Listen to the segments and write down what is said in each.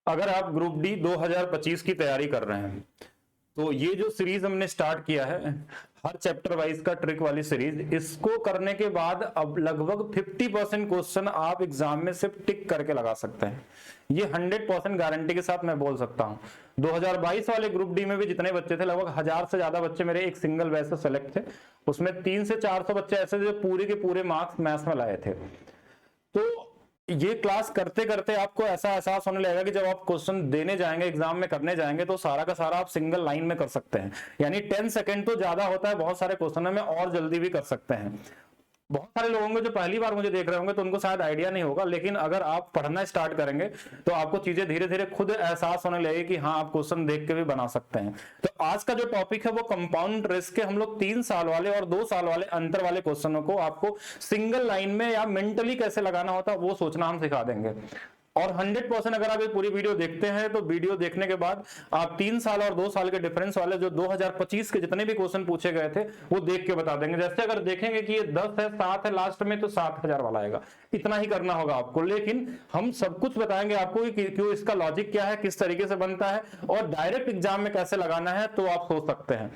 अगर आप group D 2025 की तैयारी कर रहे हैं तो ये जो सीरीज हमने स्टार्ट किया है, हर चैप्टर वाइज का ट्रिक वाली सीरीज, इसको करने के बाद अब लगभग 50% क्वेश्चन आप एग्जाम में सिर्फ टिक करके लगा सकते हैं। ये 100% गारंटी के साथ मैं बोल सकता हूं। 2022 वाले ग्रुप डी में भी जितने बच्चे थे, लगभग 1000 से ज्यादा बच्चे मेरे एक सिंगल बैच से सेलेक्ट थे। उसमें 300 से 400 बच्चे ऐसे जो पूरे के पूरे मार्क्स मैथ्स में लाए थे। तो ये क्लास करते करते आपको ऐसा एहसास होने लगेगा कि जब आप क्वेश्चन देने जाएंगे, एग्जाम में करने जाएंगे, तो सारा का सारा आप सिंगल लाइन में कर सकते हैं। यानी 10 सेकंड तो ज्यादा होता है, बहुत सारे क्वेश्चन में और जल्दी भी कर सकते हैं। बहुत सारे लोग होंगे जो पहली बार मुझे देख रहे होंगे तो उनको शायद आइडिया नहीं होगा, लेकिन अगर आप पढ़ना स्टार्ट करेंगे तो आपको चीजें धीरे धीरे खुद एहसास होने लगेगी कि हाँ, आप क्वेश्चन देख के भी बना सकते हैं। तो आज का जो टॉपिक है वो कंपाउंड इंटरेस्ट के हम लोग 3 साल वाले और 2 साल वाले अंतर वाले क्वेश्चनों को आपको सिंगल लाइन में या मेंटली कैसे लगाना होता है वो सोचना हम सिखा देंगे। और 100% अगर आप ये पूरी वीडियो देखते हैं तो वीडियो देखने के बाद आप 3 साल और 2 साल के डिफरेंस वाले जो 2025 के जितने भी क्वेश्चन पूछे गए थे वो देख के बता देंगे। जैसे अगर देखेंगे कि ये 10 है, 7 है लास्ट में, तो 7000 वाला आएगा। इतना ही करना होगा आपको, लेकिन हम सब कुछ बताएंगे आपको कि क्यों, इसका लॉजिक क्या है, किस तरीके से बनता है और डायरेक्ट एग्जाम में कैसे लगाना है, तो आप सोच सकते हैं।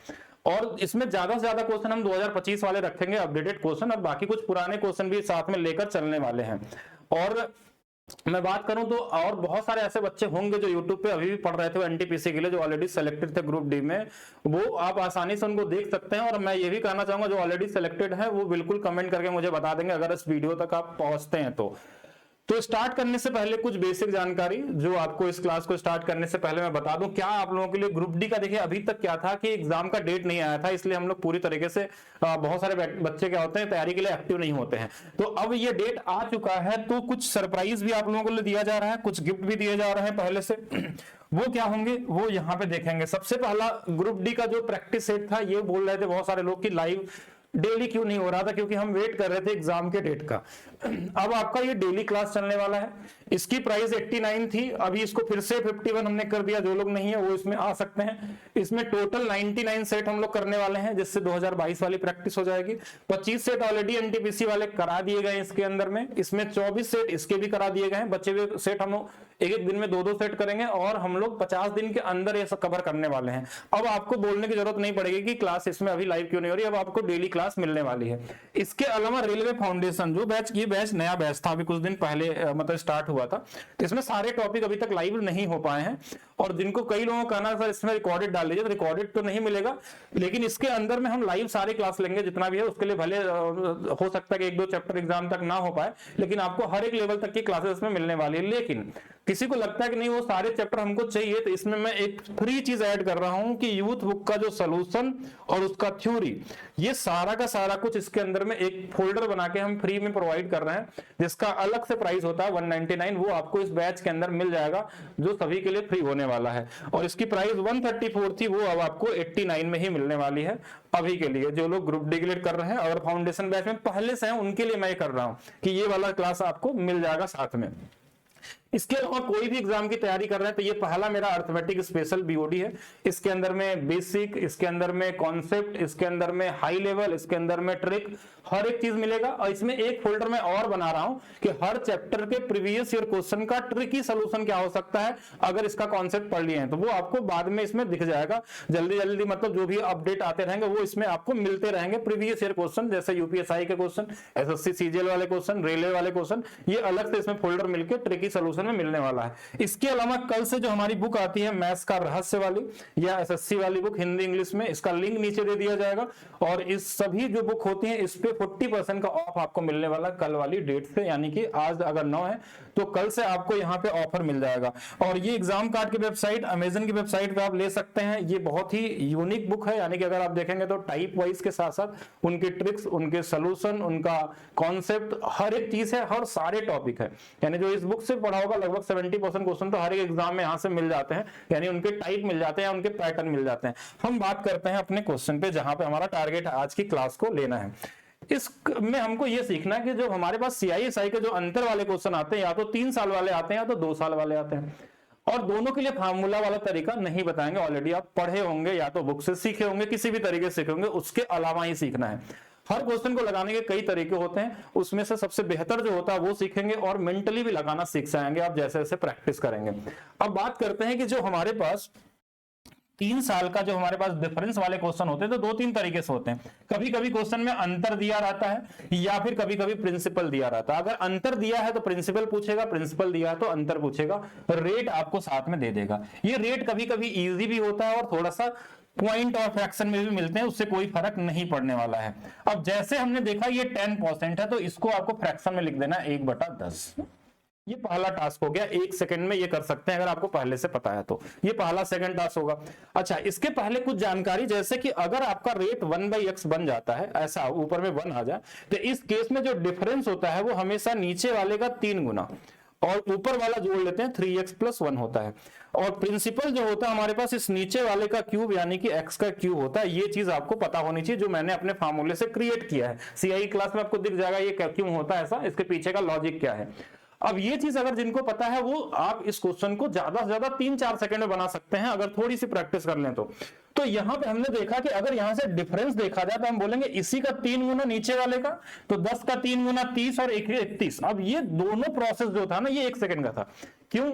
और इसमें ज्यादा से ज्यादा क्वेश्चन हम 2025 वाले रखेंगे, अपडेटेड क्वेश्चन, और बाकी कुछ पुराने क्वेश्चन भी साथ में लेकर चलने वाले हैं। और मैं बात करूं तो और बहुत सारे ऐसे बच्चे होंगे जो YouTube पे अभी भी पढ़ रहे थे एनटीपीसी के लिए, जो ऑलरेडी सेलेक्टेड थे ग्रुप डी में, वो आप आसानी से उनको देख सकते हैं। और मैं ये भी कहना चाहूंगा जो ऑलरेडी सेलेक्टेड है वो बिल्कुल कमेंट करके मुझे बता देंगे अगर इस वीडियो तक आप पहुंचते हैं तो स्टार्ट करने से पहले कुछ बेसिक जानकारी जो आपको इस क्लास को स्टार्ट करने से पहले मैं बता दूं। क्या आप लोगों के लिए ग्रुप डी का, देखिए अभी तक क्या था कि एग्जाम का डेट नहीं आया था, इसलिए हम लोग पूरी तरीके से बहुत सारे बच्चे क्या होते हैं तैयारी के लिए एक्टिव नहीं होते हैं। तो अब ये डेट आ चुका है, तो कुछ सरप्राइज भी आप लोगों को लिए दिया जा रहा है, कुछ गिफ्ट भी दिए जा रहे हैं पहले से। वो क्या होंगे वो यहाँ पे देखेंगे। सबसे पहला ग्रुप डी का जो प्रैक्टिस सेट था, ये बोल रहे थे बहुत सारे लोग कि लाइव डेली क्यों नहीं हो रहा था, क्योंकि हम वेट कर रहे थे एग्जाम के डेट का। अब आपका ये डेली क्लास चलने वाला है। इसकी प्राइस 89 थी, अभी इसको फिर से 51 हमने कर दिया। जो लोग नहीं है वो इसमें आ सकते हैं। इसमें टोटल 99 सेट हम लोग करने वाले हैं, जिससे 2022 वाली प्रैक्टिस हो जाएगी। 25 सेट ऑलरेडी एनटीपीसी वाले करा दिए गए इसके अंदर में। इसमें 24 सेट इसके भी करा दिए गए हैं। बचे हुए सेट हम लोग एक दिन में 2-2 सेट करेंगे और हम लोग 50 दिन के अंदर ये सब कवर करने वाले हैं। अब आपको बोलने की जरूरत नहीं पड़ेगी कि क्लास इसमें अभी लाइव क्यों नहीं हो रही, अब आपको डेली क्लास मिलने वाली है। इसके अलावा रेलवे फाउंडेशन जो बैच, ये बैच नया बैच था, अभी कुछ दिन पहले मतलब स्टार्ट हुआ था, तो इसमें सारे टॉपिक अभी तक लाइव नहीं हो पाए हैं। और जिनको कई लोगों का कहना सर इसमें रिकॉर्डेड डाल लीजिए, तो रिकॉर्डेड तो नहीं मिलेगा, लेकिन इसके अंदर में हम लाइव सारे क्लास लेंगे जितना भी है। उसके लिए भले हो सकता है कि 1-2 चैप्टर एग्जाम तक ना हो पाए, लेकिन आपको हर एक लेवल तक की क्लासेस इसमें मिलने वाली है। लेकिन किसी को लगता है कि नहीं वो सारे चैप्टर हमको चाहिए, तो इसमें मैं एक फ्री चीज ऐड कर रहा हूं कि यूथ बुक का जो सॉल्यूशन और उसका थ्योरी, ये सारा का सारा कुछ इसके अंदर में एक फोल्डर बना के हम फ्री में प्रोवाइड कर रहे हैं, जिसका अलग से प्राइस होता है 199। वो आपको इस बैच के अंदर मिल जाएगा, जो सभी के लिए फ्री होने वाला है। और इसकी प्राइस 134 थी, वो अब आपको 89 में ही मिलने वाली है अभी के लिए। जो लोग ग्रुप डिग्रेड कर रहे हैं और फाउंडेशन बैच में पहले से हैं, उनके लिए मैं कर रहा हूं कि ये वाला क्लास आपको मिल जाएगा साथ में। इसके अलावा कोई भी एग्जाम की तैयारी कर रहे हैं तो ये पहला मेरा अर्थमेटिक स्पेशल बीओडी है। इसके अंदर में बेसिक, इसके अंदर में कॉन्सेप्ट, इसके अंदर में हाई लेवल, इसके अंदर में ट्रिक, हर एक चीज मिलेगा। और इसमें एक फोल्डर में और बना रहा हूं कि हर चैप्टर के प्रीवियस ईयर क्वेश्चन का ट्रिकी सोल्यूशन क्या हो सकता है अगर इसका कॉन्सेप्ट पढ़ लिए हैं, तो वो आपको बाद में इसमें दिख जाएगा। जल्दी जल्दी मतलब जो भी अपडेट आते रहेंगे वो इसमें आपको मिलते रहेंगे। प्रीवियस ईयर क्वेश्चन जैसे यूपीएसआई के क्वेश्चन, एसएससी सीजीएल वाले क्वेश्चन, रेलवे वाले क्वेश्चन, ये अलग से इसमें फोल्डर मिलकर ट्रिकी सोल्यूशन में मिलने वाला है। इसके अलावा कल से जो हमारी बुक आती है मैथ्स का रहस्य वाली या एसएससी वाली बुक हिंदी इंग्लिश में, इसका लिंक नीचे दे दिया जाएगा। और इस सभी जो बुक होती है इस पे 40% का ऑफ आपको मिलने वाला कल वाली डेट से, यानी कि आज अगर 9 है तो कल से आपको यहाँ पे ऑफर मिल जाएगा। और ये एग्जाम कार्ड की वेबसाइट, अमेजन की वेबसाइट पे आप ले सकते हैं। ये बहुत ही यूनिक बुक है, यानी कि अगर आप देखेंगे तो टाइप वाइज के साथ साथ उनके ट्रिक्स, उनके सोल्यूशन, उनका कॉन्सेप्ट, हर एक चीज है, हर सारे टॉपिक है। यानी जो इस बुक से पढ़ा होगा लगभग 70% क्वेश्चन तो हर एक एग्जाम में यहाँ से मिल जाते हैं, यानी उनके टाइप मिल जाते हैं, उनके पैटर्न मिल जाते हैं। हम बात करते हैं अपने क्वेश्चन पे, जहां पे हमारा टारगेट आज की क्लास को लेना है। इसमें हमको ये सीखना है कि जो हमारे पास सीआईएसआई के जो अंतर वाले क्वेश्चन आते हैं, या तो 3 साल वाले आते हैं या तो 2 साल वाले आते हैं। और दोनों के लिए फार्मूला वाला तरीका नहीं बताएंगे, ऑलरेडी आप पढ़े होंगे या तो बुक से सीखे होंगे, किसी भी तरीके से सीखे होंगे, उसके अलावा ही सीखना है। हर क्वेश्चन को लगाने के कई तरीके होते हैं, उसमें से सबसे बेहतर जो होता है वो सीखेंगे और मेंटली भी लगाना सीख जाएंगे आप जैसे जैसे प्रैक्टिस करेंगे। अब बात करते हैं कि जो हमारे पास 3 साल का जो हमारे पास डिफरेंस वाले क्वेश्चन होते हैं तो 2-3 तरीके से होते हैं। कभी कभी क्वेश्चन में अंतर दिया रहता है या फिर कभी कभी प्रिंसिपल दिया रहता है। अगर अंतर दिया है तो प्रिंसिपल पूछेगा, प्रिंसिपल दिया है तो अंतर पूछेगा, रेट आपको साथ में दे देगा। ये रेट कभी कभी इजी भी होता है और थोड़ा सा पॉइंट और फ्रैक्शन में भी मिलते हैं, उससे कोई फर्क नहीं पड़ने वाला है। अब जैसे हमने देखा ये 10% है तो इसको आपको फ्रैक्शन में लिख देना 1/10। ये पहला टास्क हो गया, 1 सेकंड में ये कर सकते हैं अगर आपको पहले से पता है तो। ये पहला सेकंड टास्क होगा। अच्छा, इसके पहले कुछ जानकारी, जैसे कि अगर आपका रेट 1/x बन जाता है, ऐसा ऊपर में 1 आ जाए, तो इस केस में जो डिफरेंस होता है वो हमेशा नीचे वाले का 3 गुना और ऊपर वाला जोड़ लेते हैं 3x + 1 होता है। और प्रिंसिपल जो होता है हमारे पास इस नीचे वाले का क्यूब यानी कि x का क्यूब होता है। ये चीज आपको पता होनी चाहिए जो मैंने अपने फार्मूले से क्रिएट किया है। CIE क्लास में आपको दिख जाएगा ये क्यों होता है ऐसा, इसके पीछे का लॉजिक क्या है। अब ये चीज अगर जिनको पता है वो आप इस क्वेश्चन को ज्यादा से ज्यादा 3-4 सेकंड में बना सकते हैं अगर थोड़ी सी प्रैक्टिस कर लें तो यहां पे हमने देखा कि अगर यहां से डिफरेंस देखा जाए तो हम बोलेंगे इसी का 3 गुना नीचे वाले का, तो 10 का 3 गुना 30 और 31। अब ये दोनों प्रोसेस जो था ना ये 1 सेकंड का था। क्यों?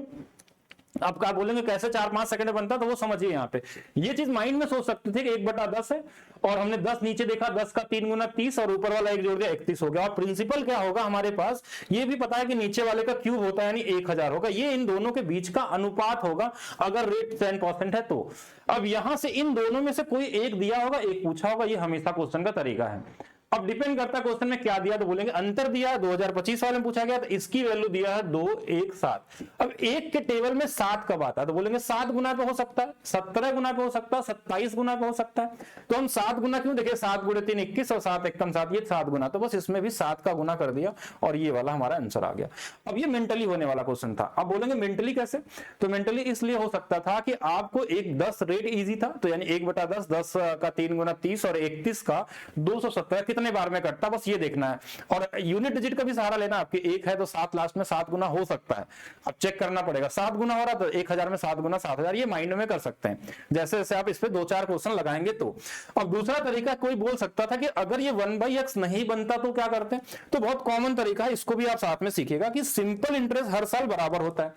अब क्या बोलेंगे कैसे 4-5 सेकंड बनता, तो वो समझिए यहाँ पे ये चीज माइंड में सोच सकते थे कि 1/10 है और हमने 10 नीचे देखा, 10 का 3 गुना 30 और ऊपर वाला 1 जोड़ दिया 31 हो गया। और प्रिंसिपल क्या होगा हमारे पास, ये भी पता है कि नीचे वाले का क्यूब होता है यानी 1000 होगा। ये इन दोनों के बीच का अनुपात होगा अगर रेट 10% है तो। अब यहां से इन दोनों में से कोई एक दिया होगा, एक पूछा होगा, ये हमेशा क्वेश्चन का तरीका है। अब डिपेंड करता है क्वेश्चन में क्या दिया, तो बोलेंगे अंतर दिया है 2025 वाले में पूछा गया तो इसकी वैल्यू दिया है 2, 1, 7। अब 1 के टेबल में 7 कब आता है, तो बोलेंगे 7 गुना पे हो सकता है, 17 गुना पे हो सकता है, 27 गुना पे हो सकता है। तो हम 7 गुना क्यों, देखिए 7 × 3 21 और 7 × 7 ये 7 गुना, तो बस इसमें भी 7 का गुना कर दिया और ये वाला हमारा आंसर आ गया। अब ये मेंटली होने वाला क्वेश्चन था। अब बोलेंगे मेंटली कैसे, तो मेंटली इसलिए हो सकता था कि आपको एक 10 रेट इजी था, तो यानी 1/10, 10 का 3 गुना 30 और 31 का 217 कितने बार में कटता, बस ये देखना है। और यूनिट डिजिट का भी सहारा लेना, आपके 1 है तो 7 लास्ट में 7 गुना हो सकता है, अब चेक करना पड़ेगा। 7 गुना हो रहा तो 1000 में 7 गुना 7000, ये माइंड में कर सकते हैं जैसे जैसे आप इस पे 2-4 क्वेश्चन लगाएंगे तो। अब दूसरा तरीका, कोई बोल सकता था कि अगर ये 1/x नहीं बनता तो क्या करते हैं, तो बहुत कॉमन तरीका है, इसको भी आप साथ में सीखिएगा कि सिंपल इंटरेस्ट हर साल बराबर होता है।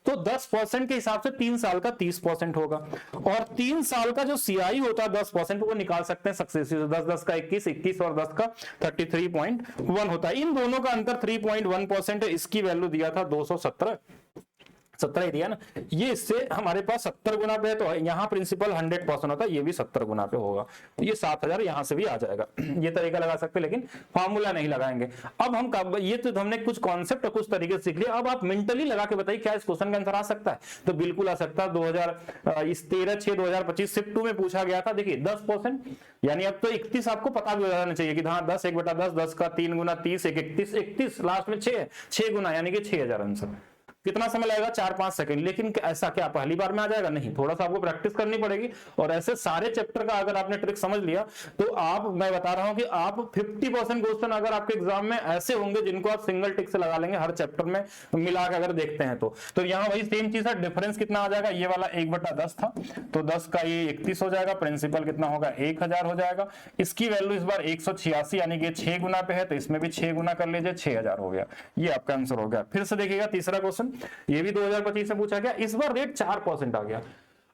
तो 10% के हिसाब से 3 साल का 30% होगा और 3 साल का जो CI होता है 10% वो निकाल सकते हैं सक्सेसिव। 10 का 21, 21 और 10 का 33.1 होता है। इन दोनों का अंतर 3.1% है। इसकी वैल्यू दिया था 217, 17 ही दिया ना, ये इससे हमारे पास 70 गुना पे है, तो यहाँ प्रिंसिपल 100% होता है, ये भी 70 गुना पे होगा, तो ये 7000 यहां से भी आ जाएगा। ये तरीका लगा सकते हैं लेकिन फार्मूला नहीं लगाएंगे। अब हम ये तो हमने कुछ कॉन्सेप्ट और कुछ तरीके सीख लिया। अब आप मेंटली लगा के बताइए क्या इस क्वेश्चन का आंसर आ सकता है, तो बिल्कुल आ सकता है। 13/6/2025 शिफ्ट 2 में पूछा गया था। देखिए 10% यानी अब तो 31 आपको पता भी हो जाना चाहिए कि हाँ 10 1/10, 10 का 3 गुना 30, 31 लास्ट में 6 गुना यानी कि 6000 आंसर। कितना समय लगेगा, 4-5 सेकंड। लेकिन ऐसा क्या पहली बार में आ जाएगा, नहीं, थोड़ा सा आपको प्रैक्टिस करनी पड़ेगी। और ऐसे सारे चैप्टर का अगर आपने ट्रिक समझ लिया तो आप, मैं बता रहा हूं कि आप 50% क्वेश्चन अगर आपके एग्जाम में ऐसे होंगे जिनको आप सिंगल टिक से लगा लेंगे हर चैप्टर में मिला के अगर देखते हैं तो यहाँ वही सेम चीज है। डिफरेंस कितना आ जाएगा, ये वाला 1/10 था तो 10 का ये 31 हो जाएगा, प्रिंसिपल कितना होगा 1000 हो जाएगा। इसकी वैल्यू इस बार 186 यानी कि 6 गुना पे है, तो इसमें भी 6 गुना कर लीजिए, 6000 हो गया। ये आपका आंसर हो गया। फिर से देखिएगा तीसरा क्वेश्चन, ये भी 2025 से पूछा गया, इस बार रेट 4% आ गया।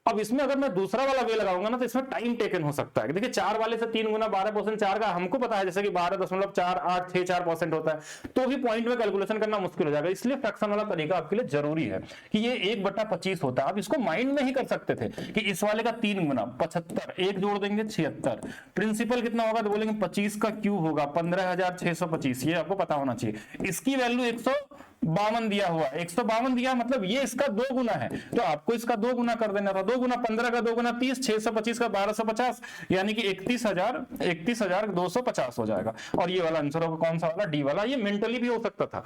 अब इसमें अगर मैं दूसरा वाला वे लगाऊंगा ना तो इसमें टाइम टेकन हो सकता है। देखिए 4 वाले से 3 गुना 12%, 4 का हमको पता है जैसे कि 12.4864% होता है, तो भी पॉइंट में कैलकुलेशन करना मुश्किल हो जाएगा। इसलिए फ्रैक्शन वाला तरीका आपके लिए जरूरी है कि ये 1/25 होता है। आप इसको माइंड में ही कर सकते थे कि इस वाले का 3 गुना 75, एक जोड़ देंगे 76, प्रिंसिपल कितना होगा तो बोलेंगे 25 का क्यूब होगा 15625, ये आपको पता होना चाहिए। इसकी वैल्यू 152 दिया हुआ, 152 दिया मतलब ये इसका 2 गुना है, तो आपको इसका 2 गुना कर देना था। 2 गुना 15 का 2 गुना 30, 625 का 1250 यानी कि 31,250 हो जाएगा। और ये वाला आंसर होगा कौन सा वाला, डी वाला। ये मेंटली भी हो सकता था।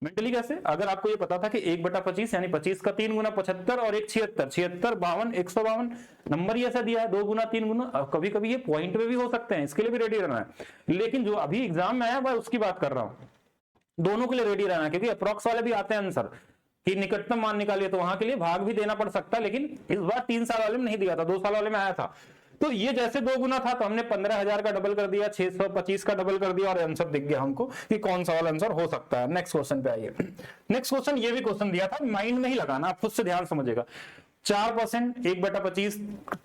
मेंटली कैसे, अगर आपको ये पता था कि 1/25 यानी 25 का 3 गुना 75 और 1 76, 76 52 152 नंबर ही ऐसा दिया है, 2 गुना 3 गुना। कभी कभी ये पॉइंट में भी हो सकते हैं, इसके लिए भी रेडी रहना है। लेकिन जो अभी एग्जाम में आया मैं उसकी बात कर रहा हूं, दोनों के लिए रेडी रहना, क्योंकि अप्रॉक्स वाले भी आते हैं आंसर कि निकटतम मान निकालिए, तो वहां के लिए भाग भी देना पड़ सकता है। लेकिन इस बार 3 साल वाले में नहीं दिया था, 2 साल वाले में आया था। तो ये जैसे 2 गुना था तो हमने 15,000 का डबल कर दिया, 625 का डबल कर दिया और आंसर दिख गया हमको कि कौन सा वाला आंसर हो सकता है। नेक्स्ट क्वेश्चन पे आइए। नेक्स्ट क्वेश्चन ये भी क्वेश्चन दिया था, माइंड में ही लगाना, आप खुद से ध्यान समझिएगा। 4%, 1/25,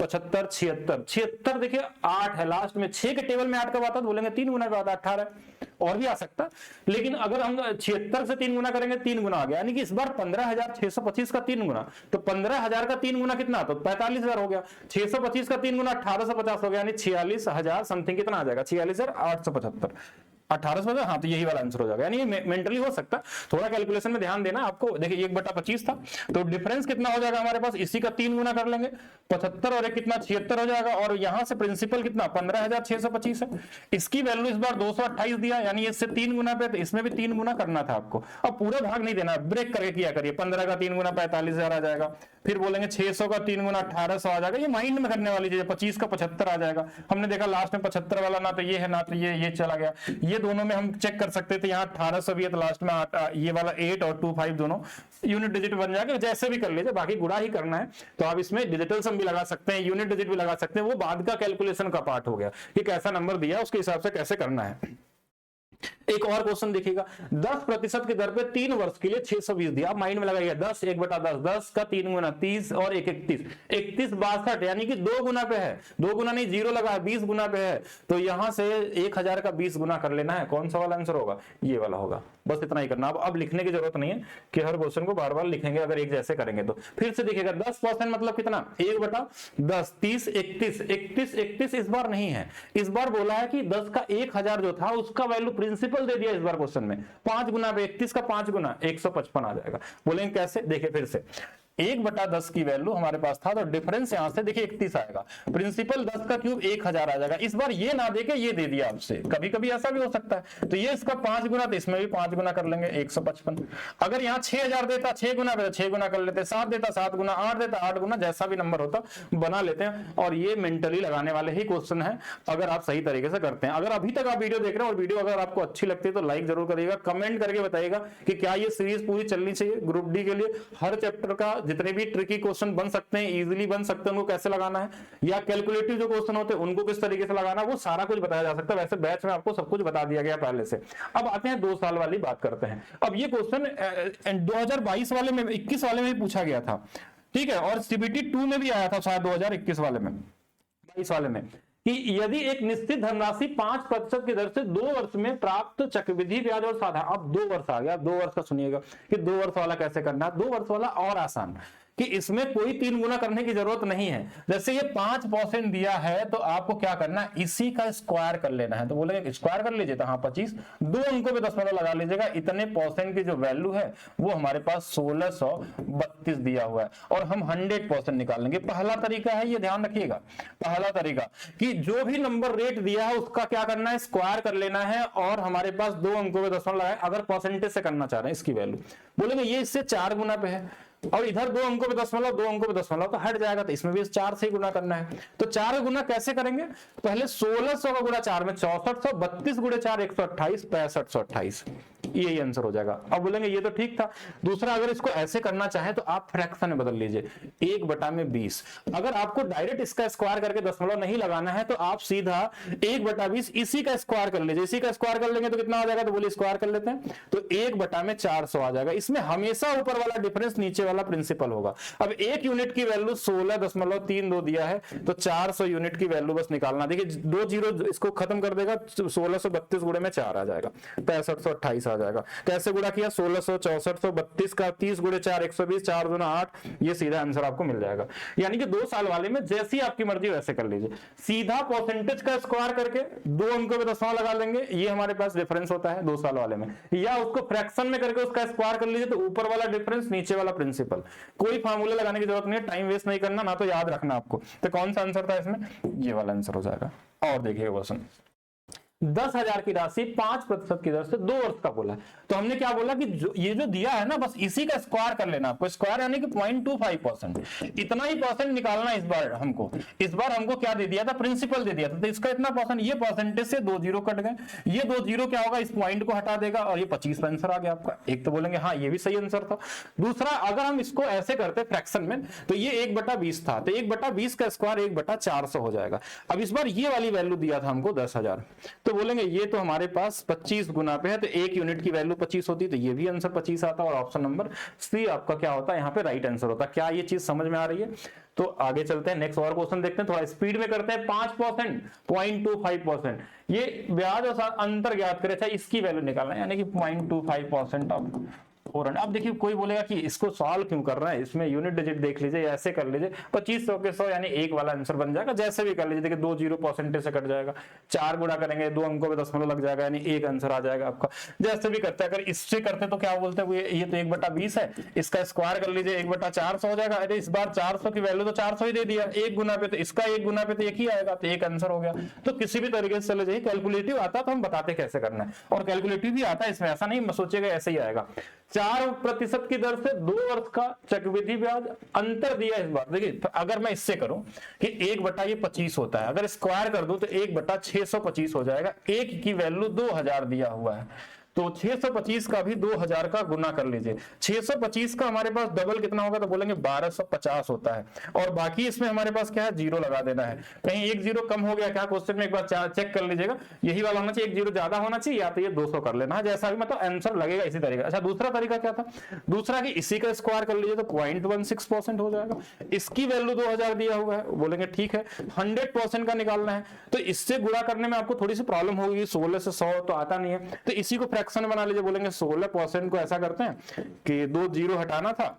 75, 76, 76 देखिए 8 है लास्ट में, 6 के टेबल में 8 कब आता है तो बोलेंगे 3 गुना का आता है, 18 और भी आ सकता, लेकिन अगर हम 76 से 3 गुना करेंगे 3 गुना आ गया, यानी कि इस बार 15,625 का 3 गुना, तो 15,000 का 3 गुना कितना, तो 45,000 हो गया। 625 का 3 गुना 1850 हो गया, यानी 46,000 समथिंग कितना आ जाएगा, 46,875, 1800। हाँ, तो यही वाला आंसर हो जाएगा, यानी मेंटली हो सकता है, थोड़ा कैलकुलेशन में ध्यान देना आपको। देखिए 1/25 था तो डिफरेंस कितना हो जाएगा हमारे पास, इसी का 3 गुना कर लेंगे, 75 और एक कितना 76 हो जाएगा, और यहां से प्रिंसिपल कितना 15,625 है, इसकी वैल्यू इस बार 228 दिया, यानी इससे 3 गुना पे, तो इसमें भी 3 गुना करना था आपको। अब पूरा भाग नहीं देना, ब्रेक करके किया करिए। 15 का 3 गुना 45,000 आ जाएगा, फिर बोलेंगे 600 का 3 गुना 1800 आ जाएगा, ये माइंड में करने वाली चीज है। 25 का 75 आ जाएगा, हमने देखा लास्ट में 75 वाला ना तो ये है ना तो ये चला गया, ये दोनों में हम चेक कर सकते थे, यहाँ 1800 भी है तो लास्ट में ये वाला 8 और 25 दोनों यूनिट डिजिट बन जाएगा, जैसे भी कर लीजिए, बाकी गुणा ही करना है। तो आप इसमें डिजिटल सम भी लगा सकते हैं, यूनिट डिजिट भी लगा सकते हैं, वो बाद का कैलकुलेशन का पार्ट हो गया कि कैसा नंबर दिया उसके हिसाब से कैसे करना है। एक और क्वेश्चन देखिएगा, 10% की दर पे 3 वर्ष के लिए 620 दिया, माइंड में लगाइए 10 1/10, 10 का 3 गुना 30 और 1 31, 31 62, यानी कि 2 गुना पे है, 2 गुना नहीं 0 लगा है, 20 गुना पे है, तो यहां से 1000 का 20 गुना कर लेना है। कौन सा वाला आंसर होगा, ये वाला होगा। बस इतना ही करना, अब लिखने की जरूरत नहीं है कि हर क्वेश्चन को बार बार लिखेंगे, अगर एक जैसे करेंगे तो। फिर से देखिएगा 10% मतलब कितना, 1/10, 30 31, 31 31 इस बार नहीं है, इस बार बोला है कि 10 का 1000 जो था उसका वैल्यू प्रिंसिपल दे दिया इस बार क्वेश्चन में, 5 गुना पे 31 का 5 गुना 155 आ जाएगा। बोलेंगे कैसे, देखिए फिर से 1/10 की वैल्यू हमारे पास था तो डिफरेंस यहां से देखिए 31 आएगा, प्रिंसिपल 10 का क्यूब 1000 आ जाएगा। इस बार ये ना देके ये दे दिया आपसे, कभी कभी ऐसा भी हो सकता है, तो ये इसका 5 गुना तो इसमें भी 5 गुना कर लेंगे 155। अगर यहाँ 6000 देता 6 गुना पे 6 गुना कर लेते, 7 देता 7 गुना, 8 देता 8 गुना, जैसा भी नंबर होता बना लेते हैं। और ये मेंटली लगाने वाले ही क्वेश्चन है अगर आप सही तरीके से करते हैं। अगर अभी तक आप वीडियो देख रहे हैं और वीडियो अगर आपको अच्छी लगती है तो लाइक जरूर करिएगा, कमेंट करके बताइएगा कि क्या ये सीरीज पूरी चलनी चाहिए। ग्रुप डी के लिए हर चैप्टर का जितने भी ट्रिकी क्वेश्चन बन सकते हैं, इजीली बन सकते हैं, उनको कैसे लगाना है, या कैलकुलेटिव जो क्वेश्चन होते हैं उनको किस तरीके से लगाना है, वो सारा कुछ बताया जा सकता है। वैसे बैच में आपको सब कुछ बता दिया गया पहले से। अब आते हैं 2 साल वाली बात करते हैं। अब ये क्वेश्चन 2022 वाले में 21 वाले में भी पूछा गया था, ठीक है, और सीबीटी 2 में भी आया था शायद 2021 वाले में, 22 वाले में, कि यदि एक निश्चित धनराशि 5% की दर से 2 वर्ष में प्राप्त चक्रवृद्धि ब्याज और साधारण, अब 2 वर्ष आ गया, 2 वर्ष का सुनिएगा कि 2 वर्ष वाला कैसे करना है। 2 वर्ष वाला और आसान कि इसमें कोई 3 गुना करने की जरूरत नहीं है। जैसे ये 5% दिया है तो आपको क्या करना है, इसी का स्क्वायर कर लेना है। तो बोलेंगे स्क्वायर कर लीजिए, तो हाँ 25, 2 अंकों पे 10 लगा लीजिएगा, इतने % की जो वैल्यू है वो हमारे पास 1632 दिया हुआ है, और हम 100% निकाल लेंगे। पहला तरीका है, ये ध्यान रखिएगा, पहला तरीका कि जो भी नंबर रेट दिया है उसका क्या करना है, स्क्वायर कर लेना है, और हमारे पास 2 अंकों पे 10 लगाए। अगर परसेंटेज से करना चाह रहे हैं इसकी वैल्यू, बोलेंगे ये इससे 4 गुना पे है, और इधर 2 अंकों पे 10 2 अंकों पे 10 तो हट जाएगा, तो इसमें भी 4 से गुना करना है। तो 4 गुना कैसे करेंगे, पहले 1600 का गुना 4 में 6400, 32 गुणे 4 128, 6528, यही आंसर हो जाएगा। अब बोलेंगे ये तो ठीक था। दूसरा, अगर इसको ऐसे करना चाहे तो आप फ्रैक्शन में बदल लीजिए, 1/20। अगर आपको डायरेक्ट इसका स्क्वायर करके दशमलव नहीं लगाना है तो आप सीधा 1/20 इसी का स्क्वायर कर लीजिए। इसी का स्क्वायर कर लेंगे तो कितना हो जाएगा, तो बोलिए स्क्वायर कर लेते हैं, तो 1/400 आ जाएगा। इसमें हमेशा ऊपर वाला डिफरेंस नीचे वाला प्रिंसिपल होगा। अब 1 यूनिट की वैल्यू 16.32 दिया है तो 400 यूनिट की वैल्यू बस निकालना। देखिए 2 जीरो इसको खत्म कर देगा, 1632 गुणे में 4 आ जाएगा, 6528 आ जाएगा। कैसे गुणा किया, 1600 6432 का 30 गुणे 4 120, 4 गुना 8, ये सीधा आंसर आपको मिल जाएगा। यानी कि 2 साल वाले में जैसी आपकी मर्जी वैसे कर लीजिए, सीधा परसेंटेज का स्क्वायर करके 2 अंकों पे 10 लगा लेंगे, ये हमारे पास डिफरेंस होता है 2 साल वाले में। या उसको फ्रैक्शन में करके उसका स्क्वायर कर लीजिए, तो ऊपर वाला डिफरेंस नीचे वाला प्रिंसिपल। कोई फार्मूला लगाने की जरूरत नहीं है, टाइम वेस्ट नहीं करना, ना तो याद रखना आपको। तो कौन सा आंसर था इसमें, ये वाला आंसर हो जाएगा। और देखिए क्वेश्चन, 10,000 की राशि 5% की दर से 2 वर्ष का बोला है। तो हमने क्या बोला कि ये जो दिया है ना, बस इसी का स्क्वायर कर लेना आपको। स्क्वायर यानी कि 0.25%, इतना ही परसेंट निकालना। इस बार हमको क्या दे दिया था, प्रिंसिपल दे दिया था, तो इसका इतना परसेंट, ये परसेंटेज से 2 जीरो कट गए, ये 2 जीरो क्या होगा, इस पॉइंट को हटा देगा और ये 25 का आंसर आ गया आपका। एक तो बोलेंगे हाँ ये भी सही आंसर था। दूसरा, अगर हम इसको ऐसे करते फ्रैक्शन में, तो ये 1/20 था, तो 1/20 का स्क्वायर 1/400 हो जाएगा। अब इस बार ये वाली वैल्यू दिया था हमको 10,000, तो बोलेंगे ये तो हमारे पास 25 गुना पे है, तो एक यूनिट की वैल्यू 25 होती, तो ये भी आंसर 25 आता और ऑप्शन नंबर सी आपका क्या होता है, यहाँ पे राइट आंसर होता। क्या ये चीज समझ में आ रही है? तो आगे चलते हैं, नेक्स्ट और क्वेश्चन देखते हैं, थोड़ा स्पीड में करते हैं। 5%, 0.25%, ये ब्याज और अंतर ज्ञात करें, अच्छा इसकी वैल्यू निकालना है, यानी कि 0.25% ऑफ 400। अब देखिए कोई बोलेगा कि इसको सॉल्व क्यों कर रहा है, इसमें यूनिट डिजिट देख लीजिए, ऐसे कर लीजिए, 2500 के 100 यानी एक वाला आंसर बन जाएगा, जैसे भी कर लीजिए। देखिए 2 जीरो परसेंटेज से कट जाएगा, 4 गुणा करेंगे 2 अंकों में दशमलव लग जाएगा, यानी एक आंसर आ जाएगा आपका। जैसे भी करते हैं, अगर इससे करते तो क्या बोलते हैं, ये तो 1/20 है, इसका स्क्वायर कर लीजिए 1/400 हो जाएगा। अरे इस बार 400 की वैल्यू तो 400 ही दे दिया, एक गुना पे तो इसका एक गुना पे तो एक ही आएगा, तो एक आंसर हो गया। तो किसी भी तरीके से चले जाइए, कैलकुलेटिव आता तो हम बताते कैसे करना है, और कैलकुलेटिव भी आता है इसमें, ऐसा नहीं सोचेगा ऐसे ही आएगा। 4% की दर से 2 वर्ष का चक्रवृद्धि ब्याज, अंतर दिया इस बार। देखिए अगर मैं इससे करूं कि 1/25 होता है, अगर स्क्वायर कर दूं तो 1/625 हो जाएगा। एक की वैल्यू 2000 दिया हुआ है, तो 625 का भी 2000 का गुना कर लीजिए। 625 का हमारे पास डबल कितना होगा, तो बोलेंगे 1250 होता है। और बाकी इसमें हमारे पास क्या है, जीरो लगा देना है। कहीं एक जीरो कम हो गया क्या क्वेश्चन में, एक बार चेक कर लीजिएगा, यही वाला होना चाहिए, एक जीरो ज्यादा होना चाहिए, या तो ये 200 कर लेना है, जैसा भी मतलब आंसर लगेगा इसी तरीके। अच्छा दूसरा तरीका क्या था, दूसरा कि इसी का स्क्वायर कर लीजिए तो 0.16% हो जाएगा। इसकी वैल्यू 2000 दिया हुआ है, बोलेंगे ठीक है 100% का निकालना है, तो इससे गुणा करने में आपको थोड़ी सी प्रॉब्लम होगी, 16 से 100 तो आता नहीं है, तो इसी को फ्रैक्शन बना लीजिए। बोलेंगे 16% को ऐसा करते हैं कि 2 जीरो हटाना था,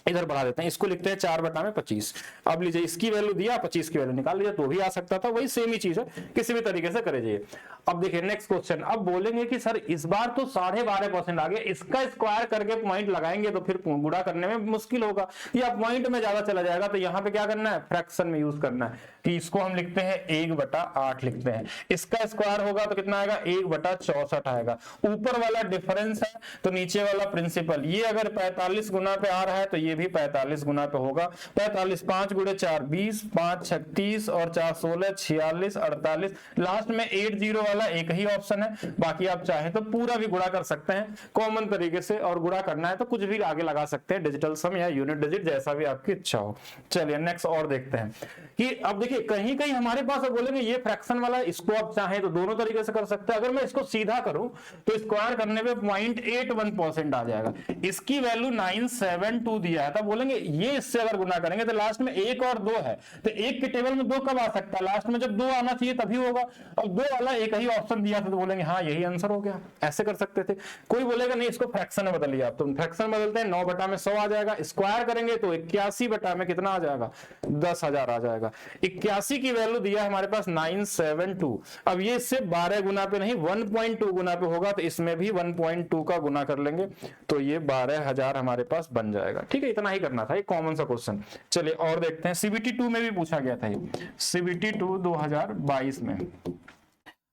इधर बढ़ा देते हैं, इसको लिखते हैं 4/25। अब लीजिए इसकी वैल्यू दिया, 25 की वैल्यू निकाल लीजिए, तो भी आ सकता था, वही सेम ही चीज है, किसी भी तरीके से करे जाइए। अब देखिए नेक्स्ट क्वेश्चन, अब बोलेंगे कि सर इस बार तो 12.5% आ गया, इसका स्क्वायर करके पॉइंट लगाएंगे तो फिर गुणा करने में मुश्किल होगा, या पॉइंट में ज्यादा चला जाएगा, तो यहाँ पे क्या करना है, फ्रैक्शन में यूज करना है, कि इसको हम लिखते हैं 1/8 लिखते हैं। इसका स्क्वायर होगा तो कितना आएगा, 1/64 आएगा। ऊपर वाला डिफरेंस है तो नीचे वाला प्रिंसिपल, ये अगर 45 गुना पे आ रहा है तो ये भी 45 गुना पे होगा। 45, 5 गुणे 4 20, 5 36 और 4 16 46 48, लास्ट में 80 वाला एक ही ऑप्शन है, बाकी आप चाहे तो पूरा भी गुणा कर सकते हैं कॉमन तरीके से, और गुणा करना है तो कुछ भी आगे लगा सकते हैं, डिजिटल सम या यूनिट डिजिट, जैसा भी आपकी इच्छा हो। चलिए नेक्स्ट और देखते हैं कि अब देखिए कहीं कहीं हमारे पास बोलेंगे ये फ्रैक्शन वाला, इसको आप चाहे तो दोनों तरीके से कर सकते हैं। अगर मैं इसको सीधा करूं तो स्क्वायर करने पे 0.81% आ जाएगा, इसकी वैल्यू 972 दिया है, तब बोलेंगे ये इससे अगर गुना करेंगे तो लास्ट में 1 और 2 है, तो 1 के टेबल में 2 कब आ सकता है, लास्ट में जब 2 आना चाहिए तभी होगा, और 2 वाला एक ही ऑप्शन दिया था, तो बोलेंगे हाँ यही आंसर हो गया, ऐसे कर सकते थे। कोई बोलेगा नहीं इसको फ्रैक्शन में बदलिए आप, तो फ्रैक्शन बदलते हैं, 9/100 आ जाएगा, स्क्वायर करेंगे तो 81/में कितना आ जाएगा, 10,000 आ जाएगा। 81 की वैल्यू दिया हमारे पास 972, अब ये इससे 12 गुना पे नहीं 1.2 गुना पे होगा, तो इसमें भी 1.2 का गुना कर लेंगे, तो ये 12,000 हमारे पास बन जाएगा। ठीक है, इतना ही करना था, एक कॉमन सा क्वेश्चन। चलिए और देखते हैं, CBT 2 में भी पूछा गया था ये, CBT 2 2022 में।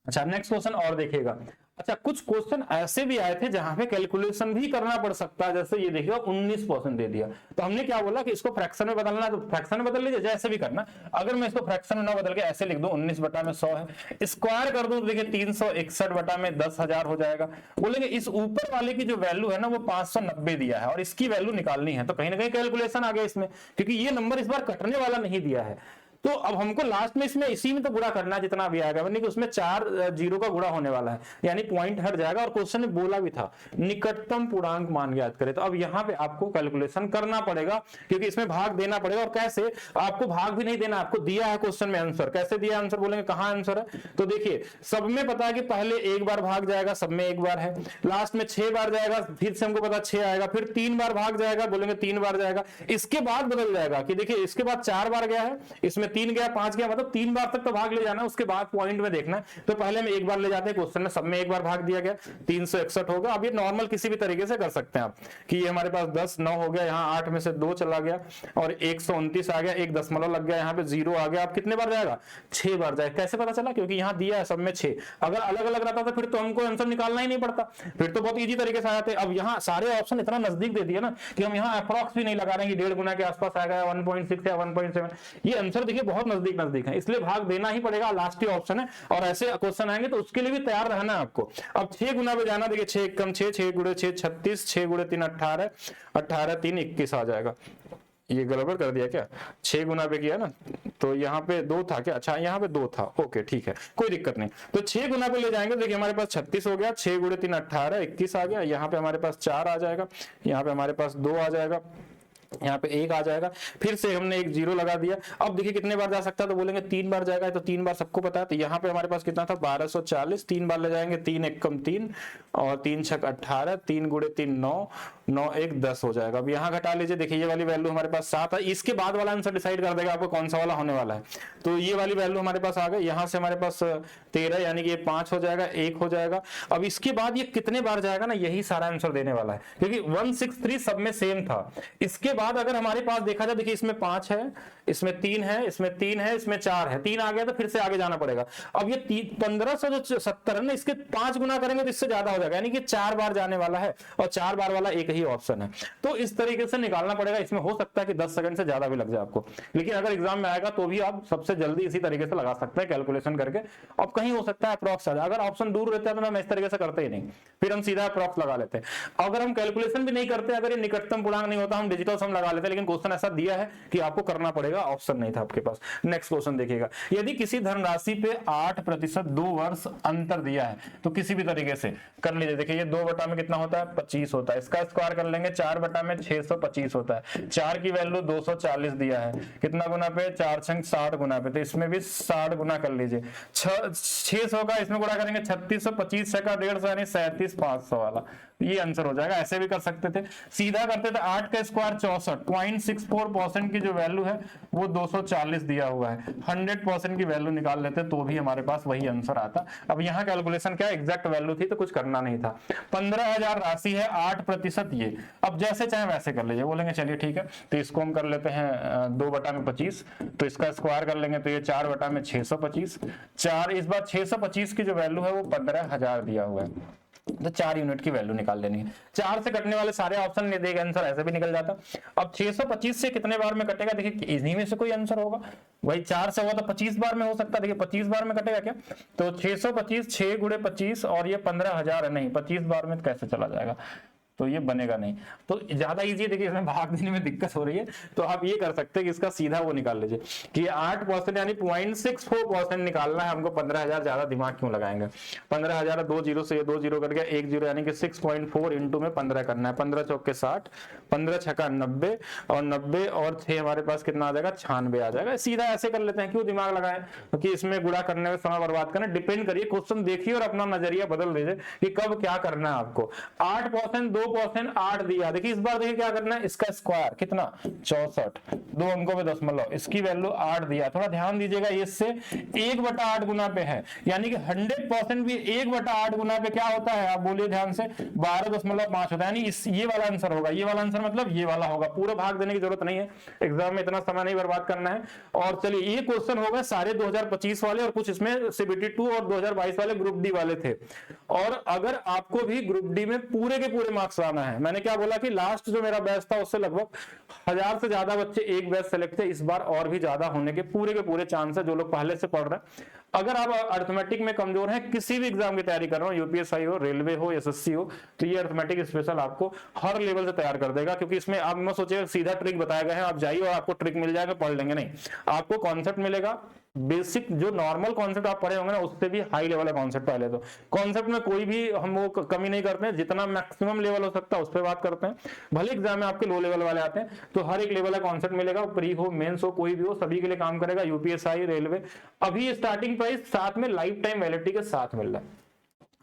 अच्छा नेक्स्ट क्वेश्चन और देखिएगा। अच्छा कुछ क्वेश्चन ऐसे भी आए थे जहां पे कैलकुलेशन भी करना पड़ सकता है, जैसे ये देखिए 19% दे दिया, तो हमने क्या बोला कि इसको फ्रैक्शन में बदलना है, तो फ्रैक्शन में बदल लीजिए, जैसे भी करना। अगर मैं इसको फ्रैक्शन में ना बदल के ऐसे लिख दूं 19/100 है, स्क्वायर कर दूं तो देखिए 361 10,000 हो जाएगा। बोलेंगे इस ऊपर वाले की जो वैल्यू है ना वो 590 दिया है, और इसकी वैल्यू निकालनी है, तो कहीं ना कहीं कैलकुलेशन आ गया इसमें, क्योंकि ये नंबर इस बार कटने वाला नहीं दिया है। तो अब हमको लास्ट में इसमें इसी में तो गुणा करना है जितना भी आएगा, वरना कि उसमें 4 जीरो का गुणा होने वाला है, यानी पॉइंट हट जाएगा। और क्वेश्चन में बोला भी था निकटतम पूर्णांक मान ज्ञात करें, तो अब यहाँ पे आपको कैलकुलेशन करना पड़ेगा, क्योंकि इसमें भाग देना पड़ेगा। और कैसे, आपको भाग भी नहीं देना, आपको दिया है क्वेश्चन में आंसर, कैसे दिया आंसर, बोलेंगे कहाँ आंसर है, तो देखिए सब में पता है कि पहले एक बार भाग जाएगा, सब में एक बार है, लास्ट में 6 बार जाएगा, फिर से हमको पता 6 आएगा, फिर 3 बार भाग जाएगा, बोलेंगे 3 बार जाएगा, इसके बाद बदल जाएगा कि देखिए इसके बाद 4 बार गया है, इसमें 3 गया 5 गया, मतलब 3 बार तक तो भाग ले जाना, उसके बाद पॉइंट में देखना है। तो पहले में एक बार ले जाते हैं, क्वेश्चन में सब में एक बार भाग दिया गया, 361 होगा। अब ये नॉर्मल किसी भी तरीके से कर सकते हैं आप कि ये हमारे पास 10 9 हो गया, यहाँ 8 में से 2 चला गया और 129 आ गया, एक दशमलव लग गया, यहाँ पे 0 आ गया। अब कितने बार जाएगा? 6 बार जाएगा। कैसे पता चला? क्योंकि यहाँ दिया है सब में 6। अगर अलग अलग रहता तो फिर तो हमको आंसर निकालना ही नहीं पड़ता, फिर तो बहुत इजी तरीके से आ जाते। अब यहाँ सारे ऑप्शन इतना नजदीक दे दिया ना कि हम यहाँ अप्रॉक्स भी नहीं लगा रहे हैं कि 1.5 गुना के आसपास आएगा, 1.6 या 1.7। ये आंसर देखिए बहुत नजदीक नजदीक है, इसलिए भाग देना ही पड़ेगा, लास्ट ही ऑप्शन है। और ऐसे क्वेश्चन आएंगे तो उसके लिए भी तैयार रहना है आपको। अब 6 गुना पे जाना, देखिए 6 कम 6, 6 गुणे 6 36, 6 गुणे 3 18, 18 3 21 आ जाएगा। ये गड़बड़ कर दिया क्या? 6 गुना पे किया ना, तो यहाँ पे 2 था क्या? अच्छा यहाँ पे 2 था, ओके ठीक है, कोई दिक्कत नहीं। तो 6 गुना पे ले जाएंगे, देखिए हमारे पास 36 हो गया, 6 गुणे 3 18 21 आ गया। यहाँ पे हमारे पास 4 आ जाएगा, यहाँ पे हमारे पास 2 आ जाएगा, यहाँ पे 1 आ जाएगा, फिर से हमने एक 0 लगा दिया। अब देखिए कितने बार जा सकता है, तो बोलेंगे 3 बार जाएगा, तो 3 बार सबको पता है। तो यहाँ पे हमारे पास कितना था? 1240, 3 बार ले जाएंगे, 3 1 कम 3 और 3 6 18, 3 गुणे 3 9, 9 1 10 हो जाएगा। अब यहाँ घटा लीजिए, देखिए ये वाली वैल्यू हमारे पास 7 है। इसके बाद वाला आंसर डिसाइड कर देगा आपको कौन सा वाला होने वाला है। तो ये वाली वैल्यू हमारे पास आ गई, यहाँ से हमारे पास 13 यानी कि ये 5 हो जाएगा, 1 हो जाएगा। अब इसके बाद ये कितने बार जाएगा ना, यही सारा आंसर देने वाला है, क्योंकि 163 सब में सेम था। इसके बाद अगर हमारे पास देखा जाए, देखिए इसमें 5 है, इसमें 3 है, इसमें 3 है, इसमें 4 है, 3 आ गया तो फिर से आगे जाना पड़ेगा। अब ये 1570 है ना, इसके 5 गुना करेंगे तो इससे ज्यादा हो जाएगा, यानी कि 4 बार जाने वाला है और 4 बार वाला एक ही ऑप्शन है। तो इस तरीके से निकालना पड़ेगा। इसमें हो सकता है कि 10 सेकंड से ज्यादा भी लग जाए आपको, लेकिन अगर एग्जाम में आएगा तो भी आप सबसे जल्दी इसी तरीके से लगा सकते हैं कैलकुलेशन करके। अब कहीं हो सकता है अप्रॉक्स, अगर ऑप्शन दूर रहता है तो हम इस तरीके से करते ही नहीं, फिर हम सीधा अप्रॉक्स लगा लेते हैं। अगर हम कैलकुलेशन भी नहीं करते, अगर ये निकटतम पूर्णांक नहीं होता, हम डिजिटल सम लगा लेते हैं, लेकिन क्वेश्चन ऐसा दिया है कि आपको करना पड़ेगा, ऑप्शन नहीं था आपके पास। नेक्स्ट क्वेश्चन देखिएगा, यदि किसी धनराशि पे 8% 2 वर्ष अंतर दिया है तो किसी भी तरीके से कर लीजिए। देखिए ये 2 बटा में कितना होता है? 25 होता है, इसका स्क्वायर कर लेंगे, 4 बटा में 625 होता है। 4 की वैल्यू 240 दिया है, कितना गुना पे? 4 छंग 60 गुना पे, तो इसमें भी 60 गुना कर लीजिए। 600 का इसमें गुणा करेंगे 3625 का 150 यानी 37,500 वाला, ये आंसर हो जाएगा। ऐसे भी कर सकते थे, सीधा करते थे। 8 का स्क्वायर 64.64% की जो वैल्यू है वो 240 दिया हुआ है, 100% की वैल्यू निकाल लेते तो भी हमारे पास वही आंसर आता। अब यहाँ कैलकुलेशन क्या, एग्जैक्ट वैल्यू थी तो कुछ करना नहीं था। 15,000 राशि है, 8%, ये अब जैसे चाहे वैसे कर लीजिए। बोलेंगे चलिए ठीक है, तो इसको हम कर लेते हैं 2 बटा में 25, तो इसका स्क्वायर कर लेंगे, तो ये 4 बटा में 625, 4 इस बार 625 की जो वैल्यू है वो 15,000 दिया हुआ है, तो 4 यूनिट की वैल्यू निकाल लेनी है। 4 से कटने वाले सारे ऑप्शन नहीं देगा, आंसर ऐसे भी निकल जाता। अब 625 से कितने बार में कटेगा? देखिए इन्हीं में से कोई आंसर होगा, वही 4 से हुआ तो 25 बार में हो सकता है। देखिए 25 बार में कटेगा क्या? तो 625 6 गुणे 25 और ये 15,000 है, नहीं 25 बार में कैसे चला जाएगा, तो ये बनेगा नहीं। तो ज्यादा इजी, देखिए इसमें भाग देने में दिक्कत हो रही है, तो आप ये कर सकते हैं कि इसका सीधा वो निकाल लीजिए कि 8% यानी 0.64% निकालना है हमको। 15,000 ज्यादा दिमाग क्यों लगाएंगे? 15,000 2 जीरो से 2 जीरो कर गया, 1 जीरो यानी कि 6.4 इंटू में 15 करना है। 15 चौके 60, 15 छक्का 90 और 90 और 6 हमारे पास कितना आ जाएगा? 96 आ जाएगा। सीधा ऐसे कर लेते हैं, क्यों दिमाग लगाए? क्योंकि इसमें गुणा करने में समय बर्बाद करना। डिपेंड करिए, क्वेश्चन देखिए और अपना नजरिया बदल दीजिए कि कब क्या करना है आपको। 8% 2% 8 दिया, देखिए इस बार देखिए क्या करना है, इसका स्क्वायर कितना? 64, 2 अंकों में दशमलव, इसकी वैल्यू 8 दिया। थोड़ा ध्यान दीजिएगा, इससे 1/8 गुना पे है, यानी कि 100% भी 1/8 गुना पे क्या होता है? आप बोलिए ध्यान से, 12.5 होता है, यानी ये वाला आंसर होगा। ये वाला आंसर मतलब ये वाला होगा। पूरा भाग देने की जरूरत नहीं है, एग्जाम में इतना समय नहीं बर्बाद करना है। और चलिए ये क्वेश्चन होगा सारे 2025 वाले, और कुछ इसमें CBT 2 और 2022 वाले ग्रुप डी वाले थे। और अगर आपको भी ग्रुप डी में पूरे के पूरे मार्क्स आना है, मैंने क्या बोला कि लास्ट जो मेरा बैच था उससे लगभग 1000 से ज्यादा बच्चे एक बैच सेलेक्ट थे। इस बार और भी ज्यादा होने के पूरे चांस है, जो लोग पहले से पढ़ रहे हैं। अगर आप अर्थमेटिक में कमजोर हैं, किसी भी एग्जाम की तैयारी कर रहे हो, यूपीएससी हो, रेलवे हो, एसएससी हो, तो ये अर्थमेटिक स्पेशल आपको हर लेवल से तैयार कर देगा। क्योंकि इसमें आप मत सोचिएगा सीधा ट्रिक बताया गया है, आप जाइए और आपको ट्रिक मिल जाएगा, पढ़ लेंगे, नहीं। आपको कॉन्सेप्ट मिलेगा, बेसिक जो नॉर्मल कॉन्सेप्ट आप पढ़े होंगे ना, उससे भी हाई लेवल का कॉन्सेप्ट पहले। तो कॉन्सेप्ट में कोई भी हम वो कमी नहीं करते हैं, जितना मैक्सिमम लेवल हो सकता है उस पर बात करते हैं। भले एग्जाम में आपके लो लेवल वाले आते हैं, तो हर एक लेवल का कॉन्सेप्ट मिलेगा, प्री हो, मेंस हो, कोई भी हो, सभी के लिए काम करेगा। यूपीएससी, रेलवे, अभी स्टार्टिंग प्राइस साथ में लाइफ टाइम वैलिडिटी के साथ मिल रहा है।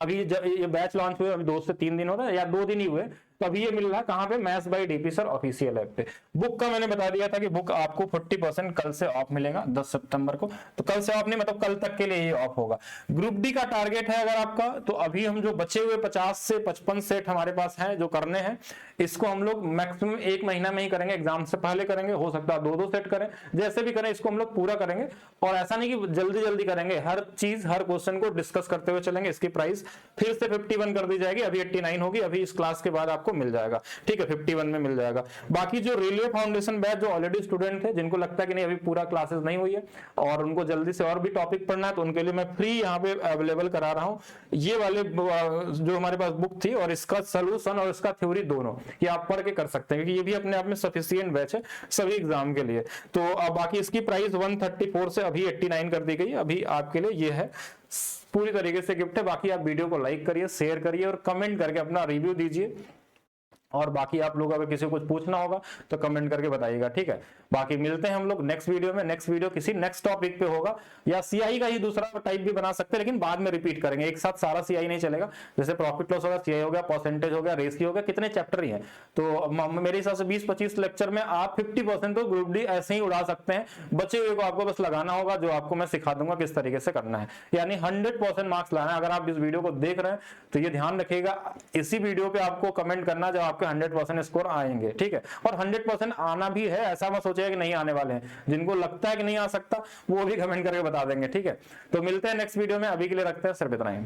अभी जब ये बैच लॉन्च हुए, अभी 2 से 3 दिन हो रहा है या 2 दिन ही हुए, तो अभी ये मिल रहा है कहाँ पे, maths by DP sir official app पे। बुक का मैंने बता दिया था कि बुक आपको 40% कल से ऑफ मिलेगा 10 सितंबर को, तो कल से ऑफ नहीं मतलब कल तक के लिए ये ऑफ होगा। ग्रुप डी का टारगेट है अगर आपका, तो अभी हम जो बचे हुए 50 से 55 सेट हमारे पास हैं जो करने हैं, इसको हम लोग मैक्सिमम 1 महीना में ही करेंगे, एग्जाम से पहले करेंगे, हो सकता है 2-2 सेट करें, जैसे भी करें इसको हम लोग पूरा करेंगे। और ऐसा नहीं कि जल्दी जल्दी करेंगे, हर चीज हर क्वेश्चन को डिस्कस करते हुए चलेंगे। इसकी प्राइस फिर से 51 कर दी जाएगी, अभी 89 होगी, अभी इस क्लास के बाद आपको मिल जाएगा, ठीक है, 51 में मिल जाएगा। बाकी जो रेलवे फाउंडेशन बैच जो ऑलरेडी स्टूडेंट है जिनको लगता है कि नहीं अभी पूरा क्लासेस नहीं हुई है और उनको जल्दी से और भी टॉपिक पढ़ना है, तो उनके लिए मैं फ्री यहाँ पे अवेलेबल करा रहा हूँ ये वाले जो हमारे पास बुक थी और इसका सोल्यूशन और इसका थ्योरी दोनों, ये आप पढ़ के कर सकते हैं क्योंकि ये भी अपने आप में सफिशिएंट बैच है सभी एग्जाम के लिए। तो बाकी इसकी प्राइस 134 से अभी 89 कर दी गई, अभी आपके लिए ये है, पूरी तरीके से गिफ्ट है। बाकी आप वीडियो को लाइक करिए, शेयर करिए और कमेंट करके अपना रिव्यू दीजिए। और बाकी आप लोग अगर किसी को कुछ पूछना होगा तो कमेंट करके बताइएगा, ठीक है। बाकी मिलते हैं हम लोग नेक्स्ट वीडियो में, नेक्स्ट वीडियो किसी नेक्स्ट टॉपिक पे होगा, या सीआई का ही दूसरा टाइप भी बना सकते हैं लेकिन बाद में रिपीट करेंगे, एक साथ सारा सीआई नहीं चलेगा। जैसे प्रॉफिट लॉस होगा, सीआई हो गया, परसेंटेज हो गया, रेशियो हो गया, कितने चैप्टर ही हैं, तो मेरे हिसाब से 20-25 लेक्चर में आप 50% तो ग्रुप डी ऐसे ही उड़ा सकते हैं, बचे हुए को आपको बस लगाना होगा, जो आपको मैं सिखा दूंगा किस तरीके से करना है, यानी 100% मार्क्स लाना है। अगर आप इस वीडियो को देख रहे हैं तो ये ध्यान रखिएगा, इसी वीडियो पे आपको कमेंट करना जब आपके 100% स्कोर आएंगे, ठीक है। और 100% आना भी है, ऐसा मत सोचिए कि नहीं आने वाले हैं, जिनको लगता है कि नहीं आ सकता वो भी कमेंट करके बता देंगे, ठीक है। तो मिलते हैं नेक्स्ट वीडियो में, अभी के लिए रखते हैं सिर्फ इतना ही।